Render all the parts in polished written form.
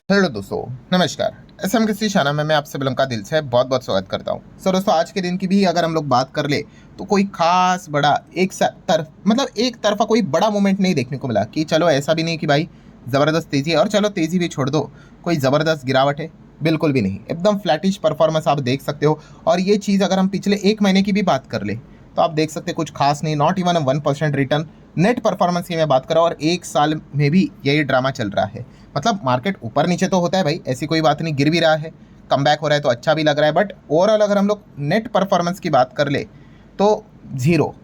Hello दोस्तों, नमस्कार। SM कृषि शाना में मैं आप सभी लोगों का दिल से बहुत बहुत स्वागत करता हूं। सो दोस्तों, आज के दिन की भी अगर हम लोग बात कर ले तो कोई खास बड़ा एक तरफा कोई बड़ा मोमेंट नहीं देखने को मिला कि चलो ऐसा भी नहीं कि भाई ज़बरदस्त तेज़ी है और चलो तेज़ी भी छोड़ दो, कोई ज़बरदस्त गिरावट है, बिल्कुल भी नहीं। एकदम फ्लैटिश परफॉर्मेंस आप देख सकते हो। और ये चीज़ अगर हम पिछले एक महीने की भी बात कर ले तो आप देख सकते हैं कुछ खास नहीं, not even 1% return. Net performance की मैं बात करूँ और एक साल में भी यही ड्रामा चल रहा है। मतलब मार्केट ऊपर नीचे तो होता है भाई, ऐसी कोई बात नहीं, गिर भी रहा है, कम बैक हो रहा है तो अच्छा भी लग रहा है, बट ओवरऑल अगर हम लोग नेट परफॉर्मेंस की बात कर ले तो जीरो,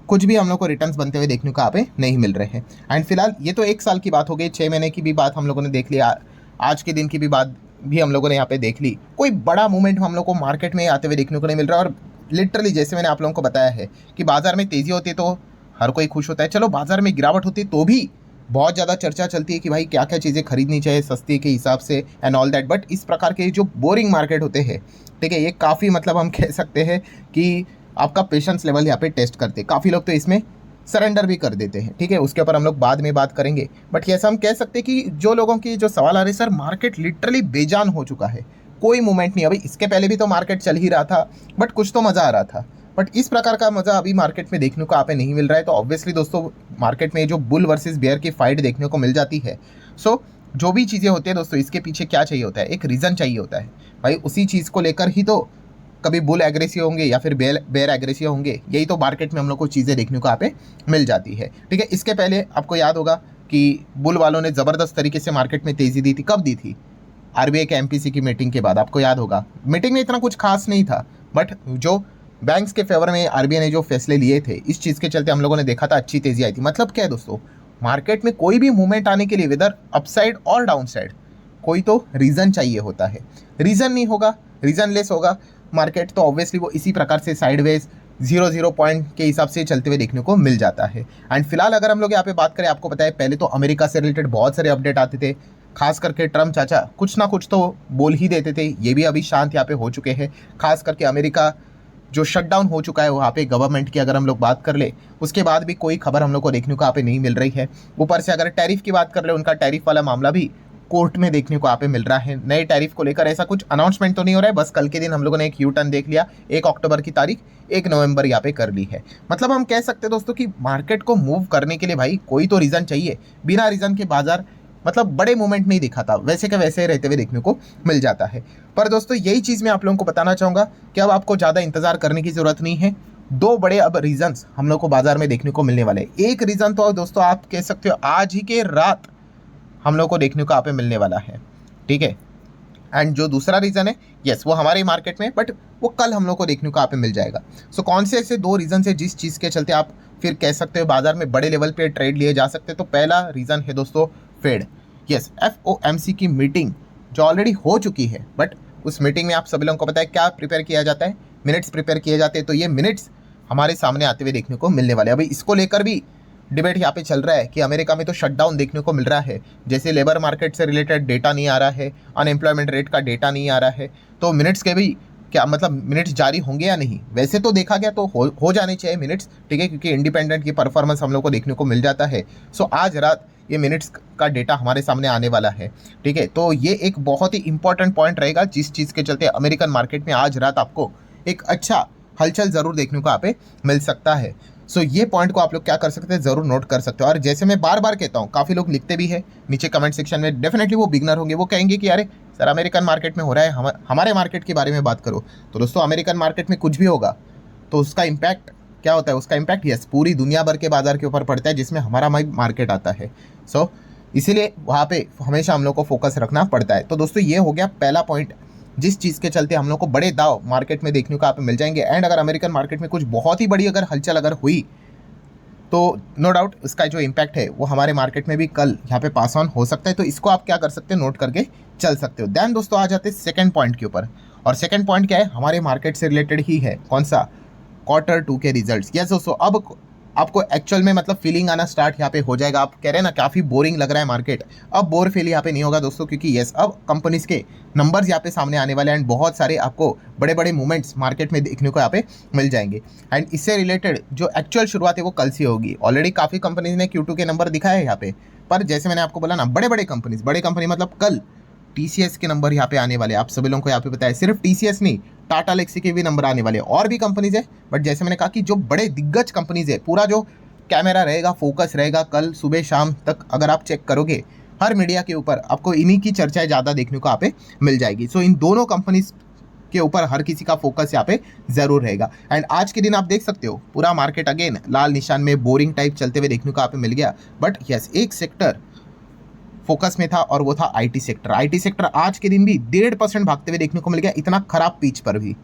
कुछ भी हम लोग को रिटर्न्स बनते हुए देखने को यहाँ पे नहीं मिल रहे हैं। एंड फिलहाल ये तो एक साल की बात हो गई, 6 महीने की भी बात हम लोगों ने देख लिया, आज के दिन की भी बात भी हम लोगों ने यहाँ पे देख ली। कोई बड़ा मूवमेंट हम लोग को मार्केट में आते हुए देखने को नहीं मिल रहा। और लिटरली जैसे मैंने आप लोगों को बताया है कि बाजार में तेज़ी होती है तो हर कोई खुश होता है, चलो बाजार में गिरावट होती है तो भी बहुत ज़्यादा चर्चा चलती है कि भाई क्या क्या चीज़ें खरीदनी चाहिए सस्ती के हिसाब से एंड ऑल दैट। बट इस प्रकार के जो बोरिंग मार्केट होते हैं, ठीक है, ये काफ़ी मतलब हम कह सकते हैं कि आपका पेशेंस लेवल यहाँ पे टेस्ट करते हैं। काफ़ी लोग तो इसमें सरेंडर भी कर देते हैं, ठीक है, उसके ऊपर हम लोग बाद में बात करेंगे। बट ऐसा हम कह सकते हैं कि जो लोगों की जो सवाल आ रहे हैं, सर मार्केट लिटरली बेजान हो चुका है, कोई मूवमेंट नहीं। अभी इसके पहले भी तो मार्केट चल ही रहा था, बट कुछ तो मज़ा आ रहा था। बट इस प्रकार का मज़ा अभी मार्केट में देखने को आप नहीं मिल रहा है। तो ऑब्वियसली दोस्तों, मार्केट में जो बुल वर्सेस बेयर की फाइट देखने को मिल जाती है। सो जो भी चीज़ें होती है दोस्तों, इसके पीछे क्या चाहिए होता है, एक रीज़न चाहिए होता है भाई। उसी चीज़ को लेकर ही तो कभी बुल एग्रेसिव होंगे या फिर बेयर एग्रेसिव होंगे। यही तो मार्केट में हम लोग को चीज़ें देखने को यहाँ पे मिल जाती है, ठीक है। इसके पहले आपको याद होगा कि बुल वालों ने ज़बरदस्त तरीके से मार्केट में तेज़ी दी थी। कब दी थी? आरबीआई के एमपीसी की मीटिंग के बाद, आपको याद होगा। मीटिंग में इतना कुछ खास नहीं था, बट जो बैंक्स के फेवर में आरबीआई ने जो फैसले लिए थे, इस चीज़ के चलते हम लोगों ने देखा था अच्छी तेज़ी आई थी। मतलब क्या है दोस्तों, मार्केट में कोई भी मूवमेंट आने के लिए वेदर अपसाइड और डाउन साइड कोई तो रीज़न चाहिए होता है। रीज़न नहीं होगा, रीज़न लेस होगा मार्केट, तो ऑब्वियसली वो इसी प्रकार से साइडवेज 0-0 पॉइंट के हिसाब से चलते हुए देखने को मिल जाता है। एंड फिलहाल अगर हम लोग यहाँ पे बात करें, आपको पता है पहले तो अमेरिका से रिलेटेड बहुत सारे अपडेट आते थे, खास करके ट्रम्प चाचा कुछ ना कुछ तो बोल ही देते थे। ये भी अभी शांत यहाँ पे हो चुके हैं। खास करके अमेरिका जो शटडाउन हो चुका है वहाँ पे गवर्नमेंट की अगर हम लोग बात कर ले, उसके बाद भी कोई खबर हम लोग को देखने को यहाँ पे नहीं मिल रही है। ऊपर से अगर टैरिफ की बात कर ले, उनका टैरिफ वाला मामला भी कोर्ट में देखने को यहाँ पे मिल रहा है। नए टैरिफ को लेकर ऐसा कुछ अनाउंसमेंट तो नहीं हो रहा है, बस कल के दिन हम लोगों ने एक यू टर्न देख लिया, 1 अक्टूबर की तारीख 1 नवंबर यहाँ पे कर ली है। मतलब हम कह सकते हैं दोस्तों कि मार्केट को मूव करने के लिए भाई कोई तो रीज़न चाहिए। बिना रीज़न के बाजार मतलब बड़े मूवमेंट नहीं दिखाता, वैसे के वैसे रहते हुए देखने को मिल जाता है। पर दोस्तों यही चीज़ मैं आप लोगों को बताना चाहूँगा कि अब आपको ज़्यादा इंतजार करने की ज़रूरत नहीं है। दो बड़े अब रीजंस हम लोग को बाजार में देखने को मिलने वाले हैं। एक रीज़न तो दोस्तों आप कह सकते हो आज ही के रात हम लोग को देखने को यहाँ पे मिलने वाला है, ठीक है। एंड जो दूसरा रीज़न है, यस, वो हमारे मार्केट में, बट वो कल हम लोग को देखने को यहाँ पे मिल जाएगा। सो कौन से ऐसे दो रीज़न है जिस चीज़ के चलते आप फिर कह सकते हो बाजार में बड़े लेवल पे ट्रेड लिए जा सकते हैं? तो पहला रीज़न है दोस्तों फेड। यस, एफओएमसी की मीटिंग जो ऑलरेडी हो चुकी है, बट उस मीटिंग में आप सभी लोगों को पता है क्या प्रिपेयर किया जाता है, मिनट्स प्रिपेयर किए जाते हैं। तो ये मिनट्स हमारे सामने आते हुए देखने को मिलने वाले। अभी इसको लेकर भी डिबेट यहाँ पे चल रहा है कि अमेरिका में तो शटडाउन देखने को मिल रहा है, जैसे लेबर मार्केट से रिलेटेड डेटा नहीं आ रहा है, अनएम्प्लॉयमेंट रेट का डेटा नहीं आ रहा है, तो मिनट्स के भी क्या मतलब मिनट्स जारी होंगे या नहीं? वैसे तो देखा गया तो हो जाने चाहिए मिनट्स, ठीक है, क्योंकि इंडिपेंडेंट की परफॉर्मेंस हम लोग को देखने को मिल जाता है। सो आज रात ये मिनट्स का डेटा हमारे सामने आने वाला है, ठीक है। तो ये एक बहुत ही इंपॉर्टेंट पॉइंट रहेगा जिस चीज़ के चलते अमेरिकन मार्केट में आज रात आपको एक अच्छा हलचल ज़रूर देखने को यहाँ पे मिल सकता है। सो ये पॉइंट को आप लोग क्या कर सकते हैं, ज़रूर नोट कर सकते हो। और जैसे मैं बार बार कहता हूँ, काफ़ी लोग लिखते भी है नीचे कमेंट सेक्शन में, डेफिनेटली वो बिगनर होंगे, वो कहेंगे कि अरे सर अमेरिकन मार्केट में हो रहा है, हमारे मार्केट के बारे में बात करो। तो दोस्तों अमेरिकन मार्केट में कुछ भी होगा तो उसका इम्पैक्ट क्या होता है, उसका इम्पैक्ट यस पूरी दुनिया भर के बाजार के ऊपर पड़ता है जिसमें हमारा मार्केट आता है। सो इसीलिए वहाँ पे हमेशा हम लोग को फोकस रखना पड़ता है। तो दोस्तों ये हो गया पहला पॉइंट जिस चीज़ के चलते हम लोग को बड़े दाव मार्केट में देखने को आप मिल जाएंगे। एंड अगर अमेरिकन मार्केट में कुछ बहुत ही बड़ी अगर हलचल अगर हुई तो नो डाउट उसका जो इम्पैक्ट है वो हमारे मार्केट में भी कल यहाँ पे पास ऑन हो सकता है। तो इसको आप क्या कर सकते हैं, नोट करके चल सकते हो। देन दोस्तों आ जाते हैं सेकंड पॉइंट के ऊपर, और सेकंड पॉइंट क्या है, हमारे मार्केट से रिलेटेड ही है। कौन सा? Q2 के रिजल्ट्स। यस दोस्तों, अब आपको एक्चुअल में मतलब फीलिंग आना स्टार्ट यहाँ पे हो जाएगा। आप कह रहे हैं ना काफ़ी बोरिंग लग रहा है मार्केट, अब बोर फील यहाँ पे नहीं होगा दोस्तों, क्योंकि यस अब कंपनीज के नंबर्स यहाँ पे सामने आने वाले हैं एंड बहुत सारे आपको बड़े बड़े मूवमेंट्स मार्केट में देखने को यहाँ पे मिल जाएंगे। एंड इससे रिलेटेड जो एक्चुअल शुरुआत है वो कल से होगी। ऑलरेडी काफ़ी कंपनीज ने Q2 के नंबर दिखाए हैं यहाँ पे, पर जैसे मैंने आपको बोला ना, बड़े कंपनी मतलब कल TCS के नंबर यहाँ पे आने वाले हैं। आप सभी लोगों को यहाँ पे पता है, सिर्फ TCS नहीं, टाटा एलेक्सी के भी नंबर आने वाले हैं। और भी कंपनीज है, बट जैसे मैंने कहा कि जो बड़े दिग्गज कंपनीज है, पूरा जो कैमरा रहेगा, फोकस रहेगा, कल सुबह शाम तक अगर आप चेक करोगे हर मीडिया के ऊपर आपको इन्हीं की चर्चाएं ज़्यादा देखने को यहाँ पे मिल जाएगी। सो इन दोनों कंपनीज के ऊपर हर किसी का फोकस यहाँ पे जरूर रहेगा। एंड आज के दिन आप देख सकते हो पूरा मार्केट अगेन लाल निशान में बोरिंग टाइप चलते हुए देखने को यहाँ पे मिल गया। बट यस, एक सेक्टर फोकस में था और वो था IT सेक्टर। IT सेक्टर आज के दिन भी 1.5% भागते हुए देखने को मिल गया, इतना खराब पिच पर भी।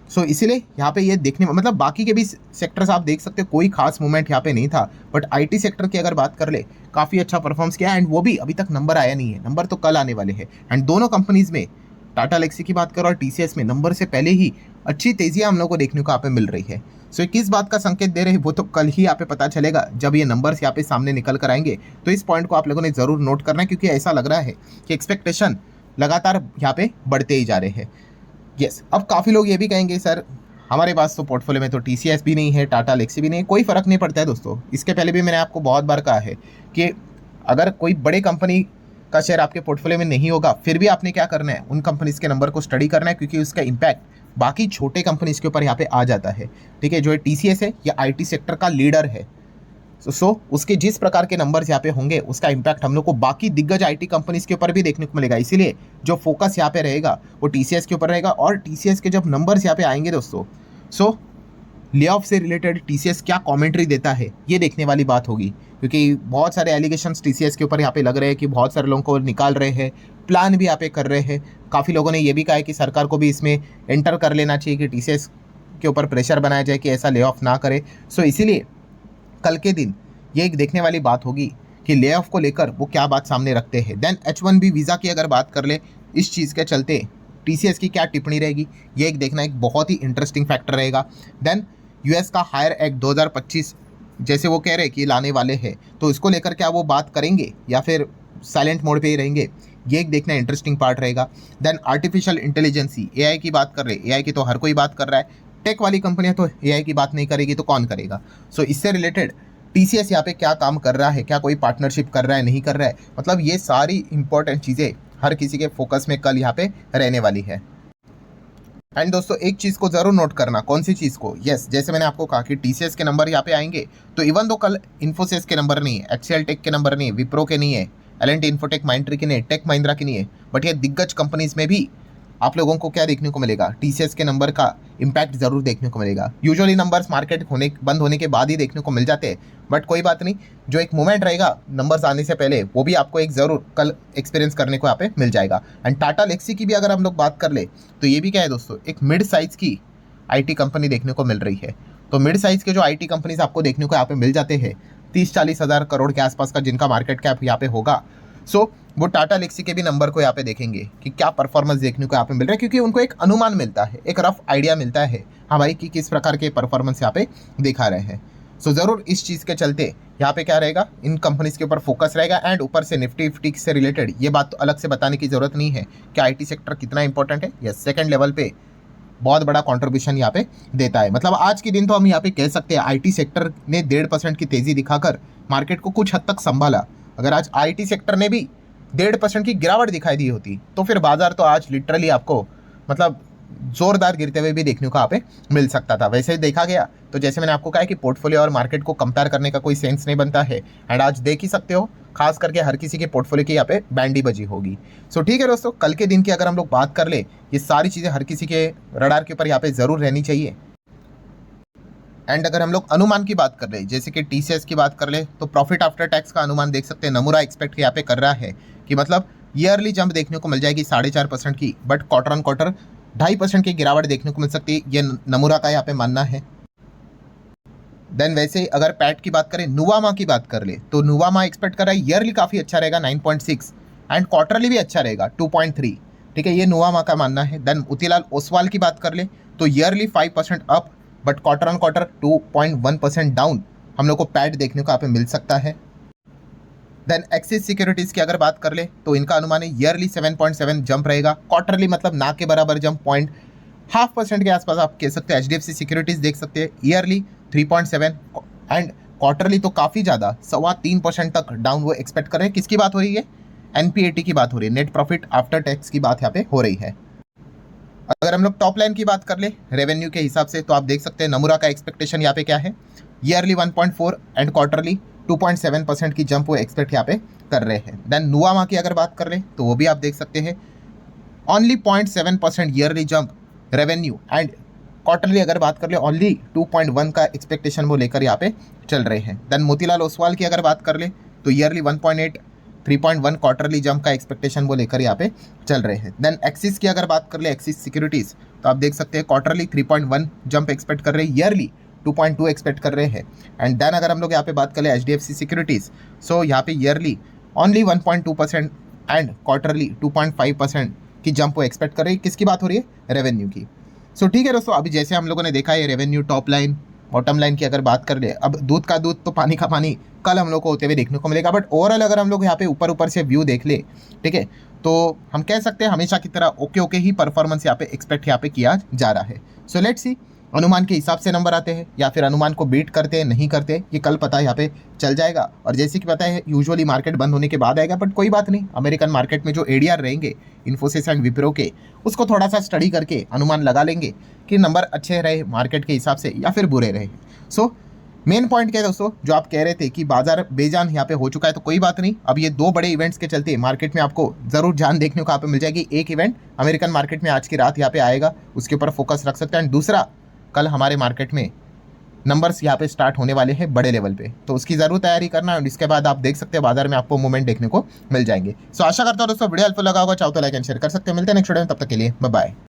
सो इसीलिए यहाँ पे ये देखने में, मतलब बाकी के भी सेक्टर्स आप देख सकते हो कोई खास मूवमेंट यहाँ पे नहीं था, बट IT सेक्टर की अगर बात कर ले काफ़ी अच्छा परफॉर्मेंस किया। एंड वो भी अभी तक नंबर आया नहीं है, नंबर तो कल आने वाले हैं। एंड दोनों कंपनीज में, टाटा एलेक्सी की बात करो और TCS में, नंबर से पहले ही अच्छी तेजियां हम लोग को देखने को यहाँ पे मिल रही है। सो किस बात का संकेत दे रहे हैं वो तो कल ही यहाँ पे पता चलेगा, जब ये नंबर्स यहाँ पे सामने निकल कर आएंगे। तो इस पॉइंट को आप लोगों ने जरूर नोट करना है, क्योंकि ऐसा लग रहा है कि एक्सपेक्टेशन लगातार यहाँ पे बढ़ते ही जा रहे हैं। यस, अब काफ़ी लोग ये भी कहेंगे सर हमारे पास तो पोर्टफोलियो में तो TCS भी नहीं है, टाटा एलेक्सी भी नहीं है। कोई फ़र्क नहीं पड़ता है दोस्तों। इसके पहले भी मैंने आपको बहुत बार कहा है कि अगर कोई बड़े कंपनी का शेयर आपके पोर्टफोलियो में नहीं होगा, फिर भी आपने क्या करना है, उन कंपनीज के नंबर को स्टडी करना है, क्योंकि उसका इम्पैक्ट बाकी छोटे कंपनीज के ऊपर यहाँ पे आ जाता है। ठीक है, जो है TCS है, या IT सेक्टर का लीडर है। सो उसके जिस प्रकार के नंबर्स यहाँ पे होंगे, उसका इम्पैक्ट हम लोग को बाकी दिग्गज IT कंपनीज के ऊपर भी देखने को मिलेगा। इसीलिए जो फोकस यहाँ पे रहेगा वो TCS के ऊपर रहेगा। और TCS के जब नंबर्स यहाँ पे आएंगे दोस्तों, सो ले ऑफ से रिलेटेड TCS क्या कमेंट्री देता है, ये देखने वाली बात होगी। क्योंकि बहुत सारे एलिगेशंस TCS के ऊपर यहाँ पे लग रहे हैं कि बहुत सारे लोगों को निकाल रहे हैं, प्लान भी यहाँ पे कर रहे हैं। काफ़ी लोगों ने ये भी कहा है कि सरकार को भी इसमें एंटर कर लेना चाहिए, कि TCS के ऊपर प्रेशर बनाया जाए कि ऐसा ले ऑफ ना करे। सो इसीलिए कल के दिन ये एक देखने वाली बात होगी कि ले ऑफ को लेकर वो क्या बात सामने रखते हैं। देन H1B वीज़ा की अगर बात कर ले, इस चीज़ के चलते TCS की क्या टिप्पणी रहेगी, ये एक देखना एक बहुत ही इंटरेस्टिंग फैक्टर रहेगा। देन US का हायर एक्ट 2025 जैसे वो कह रहे हैं कि लाने वाले हैं, तो इसको लेकर क्या वो बात करेंगे या फिर साइलेंट मोड पे ही रहेंगे, ये एक देखना इंटरेस्टिंग पार्ट रहेगा। देन आर्टिफिशियल इंटेलिजेंसी, AI की बात कर रहे हैं। AI की तो हर कोई बात कर रहा है, टेक वाली कंपनियां तो AI की बात नहीं करेगी तो कौन करेगा। सो इससे रिलेटेड TCS यहाँ पे क्या काम कर रहा है, क्या कोई पार्टनरशिप कर रहा है, नहीं कर रहा है, मतलब ये सारी इंपॉर्टेंट चीज़ें हर किसी के फोकस में कल यहाँ पे रहने वाली है। एंड दोस्तों एक चीज़ को ज़रूर नोट करना, कौन सी चीज़ को, यस, जैसे मैंने आपको कहा कि TCS के नंबर यहाँ पे आएंगे, तो इवन दो कल इन्फोसिस के नंबर नहीं है, HCL टेक के नंबर नहीं है, विप्रो के नहीं है, L&T इन्फोटेक माइंडट्री के नहीं है, टेक महिंद्रा की नहीं है, बट ये दिग्गज कंपनीज में भी आप लोगों को क्या देखने को मिलेगा, TCS के नंबर का इम्पैक्ट जरूर देखने को मिलेगा। यूजुअली नंबर्स मार्केट बंद होने के बाद ही देखने को मिल जाते हैं, बट कोई बात नहीं, जो एक मोमेंट रहेगा नंबर्स आने से पहले, वो भी आपको एक ज़रूर कल एक्सपीरियंस करने को यहाँ पे मिल जाएगा। एंड टाटा एलेक्सी की भी अगर हम लोग बात कर ले, तो ये भी क्या है दोस्तों, एक मिड साइज़ की IT कंपनी देखने को मिल रही है। तो मिड साइज़ के जो IT कंपनीज आपको देखने को यहाँ पे मिल जाते हैं 30-40 हज़ार करोड़ के आसपास का जिनका मार्केट कैप यहाँ पे होगा, सो वो टाटा एलेक्सी के भी नंबर को यहाँ पे देखेंगे कि क्या परफॉर्मेंस देखने को यहाँ पे मिल रहा है, क्योंकि उनको एक अनुमान मिलता है, एक रफ आइडिया मिलता है हाँ भाई कि किस प्रकार के परफॉर्मेंस यहाँ पे दिखा रहे हैं। सो ज़रूर इस चीज़ के चलते यहाँ पे क्या रहेगा, इन कंपनीज के ऊपर फोकस रहेगा। एंड ऊपर से निफ्टी फिफ्टी से रिलेटेड ये बात तो अलग से बताने की ज़रूरत नहीं है कि IT सेक्टर कितना इंपॉर्टेंट है, या सेकेंड लेवल पे बहुत बड़ा कॉन्ट्रीब्यूशन यहाँ पे देता है। मतलब आज के दिन तो हम यहाँ पे कह सकते हैं IT सेक्टर ने 1.5% की तेज़ी दिखाकर मार्केट को कुछ हद तक संभाला। अगर आज IT सेक्टर ने भी 1.5% की गिरावट दिखाई दी होती तो फिर बाजार तो आज लिटरली आपको मतलब जोरदार गिरते हुए भी देखने को यहाँ पे मिल सकता था। वैसे ही देखा गया तो जैसे मैंने आपको कहा कि पोर्टफोलियो और मार्केट को कंपेयर करने का कोई सेंस नहीं बनता है। एंड आज देख ही सकते हो खास करके हर किसी के पोर्टफोलियो की यहाँ पे बैंडी बजी होगी। सो ठीक है दोस्तों, कल के दिन की अगर हम लोग बात कर ले, ये सारी चीज़ें हर किसी के रडार के ऊपर यहाँ पे ज़रूर रहनी चाहिए। एंड अगर हम लोग अनुमान की बात कर ले, जैसे कि TCS की बात कर ले, तो प्रॉफिट आफ्टर टैक्स का अनुमान देख सकते हैं नमूरा एक्सपेक्ट यहाँ पे कर रहा है कि मतलब ईयरली जंप देखने को मिल जाएगी 4.5% की, बट क्वार्टर ऑन क्वार्टर 2.5% की गिरावट देखने को मिल सकती है, ये नमूरा का यहाँ पे मानना है। देन वैसे अगर पैट की बात करें, नुवामा की बात कर ले, तो नुवामा एक्सपेक्ट कर रहा है ईयरली काफ़ी अच्छा रहेगा 9.6 एंड क्वार्टरली भी अच्छा रहेगा 2.3। ठीक है, ये नुवामा का मानना है। देन मोतीलाल ओसवाल की बात कर ले तो yearly 5% up, but quarter on quarter 2.1% down हम लोग को पैट देखने को यहाँ पे मिल सकता है। देन एक्सिस सिक्योरिटीज़ की अगर बात कर ले तो इनका अनुमान है ईयरली 7.7 जंप रहेगा, क्वार्टरली मतलब ना के बराबर जंप 0.5% के आसपास आप कह सकते हैं। HDFC सिक्योरिटीज़ देख सकते हैं ईयरली 3.7 एंड क्वार्टरली तो काफ़ी ज़्यादा 3.25% तक डाउन वो एक्सपेक्ट कर रहे हैं। किसकी बात हो रही है, NPAT की बात हो रही है, नेट प्रॉफिट आफ्टर टैक्स की बात यहाँ पे हो रही है। अगर हम लोग टॉप लाइन की बात कर ले रेवेन्यू के हिसाब से, तो आप देख सकते हैं नमूरा का एक्सपेक्टेशन यहाँ पे क्या है, ईयरली 1.4 एंड क्वार्टरली 2.7% की जंप वो एक्सपेक्ट यहाँ पे कर रहे हैं। देन नुवामा की अगर बात कर ले तो वो भी आप देख सकते हैं only 0.7% yearly jump revenue, and quarterly अगर बात कर ले ओनली 2.1 का एक्सपेक्टेशन वो लेकर यहाँ पे चल रहे हैं। देन मोतीलाल ओसवाल की अगर बात कर ले तो ईयरली 1.8 3.1 क्वार्टरली जंप का एक्सपेक्टेशन वो लेकर यहाँ पे चल रहे हैं। देन एक्सिस की अगर बात कर ले, एक्सिस सिक्योरिटीज़, तो आप देख सकते हैं क्वार्टरली 3.1 जंप एक्सपेक्ट कर रहे हैं, ईयरली 2.2 एक्सपेक्ट कर रहे हैं। एंड देन अगर हम लोग यहाँ पे बात कर ले HDFC सिक्योरिटीज़, सो यहाँ पे ईयरली ओनली 1.2% एंड क्वार्टरली 2.5% की जंप वो एक्सपेक्ट कर रही है। किसकी बात हो रही है? रेवेन्यू की। सो ठीक है दोस्तों, अभी जैसे हम लोगों ने देखा है revenue, top line, bottom line की अगर बात कर ले, अब दूध का दूध तो पानी का पानी कल हम लोग को होते हुए देखने को मिलेगा, बट ओवरऑल अगर हम लोग यहाँ पे ऊपर ऊपर से व्यू देख ले, ठीक है, तो हम कह सकते हैं हमेशा की तरह ओके ओके ही परफॉर्मेंस यहाँ पे एक्सपेक्ट यहाँ पे किया जा रहा है। सो लेट्स सी अनुमान के हिसाब से नंबर आते हैं या फिर अनुमान को बीट करते हैं नहीं करते, ये कल पता यहाँ पे चल जाएगा। और जैसे कि पता है यूजुअली मार्केट बंद होने के बाद आएगा, बट कोई बात नहीं, अमेरिकन मार्केट में जो ADR रहेंगे इन्फोसिस एंड विप्रो के, उसको थोड़ा सा स्टडी करके अनुमान लगा लेंगे कि नंबर अच्छे रहे मार्केट के हिसाब से या फिर बुरे रहे। सो मेन पॉइंट क्या है दोस्तों, जो आप कह रहे थे कि बाजार बेजान यहाँ पे हो चुका है, तो कोई बात नहीं, अब ये 2 बड़े इवेंट्स के चलते मार्केट में आपको ज़रूर जान देखने को यहाँ पे मिल जाएगी। एक इवेंट अमेरिकन मार्केट में आज की रात यहाँ पे आएगा, उसके ऊपर फोकस रख सकते हैं, एंड दूसरा कल हमारे मार्केट में नंबर्स यहाँ पे स्टार्ट होने वाले हैं बड़े लेवल पे, तो उसकी ज़रूर तैयारी करना है। और इसके बाद आप देख सकते हैं बाजार में आपको मूवमेंट देखने को मिल जाएंगे। सो आशा करता हूँ दोस्तों वीडियो हेल्पफुल लगा होगा, चाहो तो लाइक एंड शेयर कर सकते हैं। मिलते हैं नेक्स्ट वीडियो में, तब तक के लिए बाय बाय।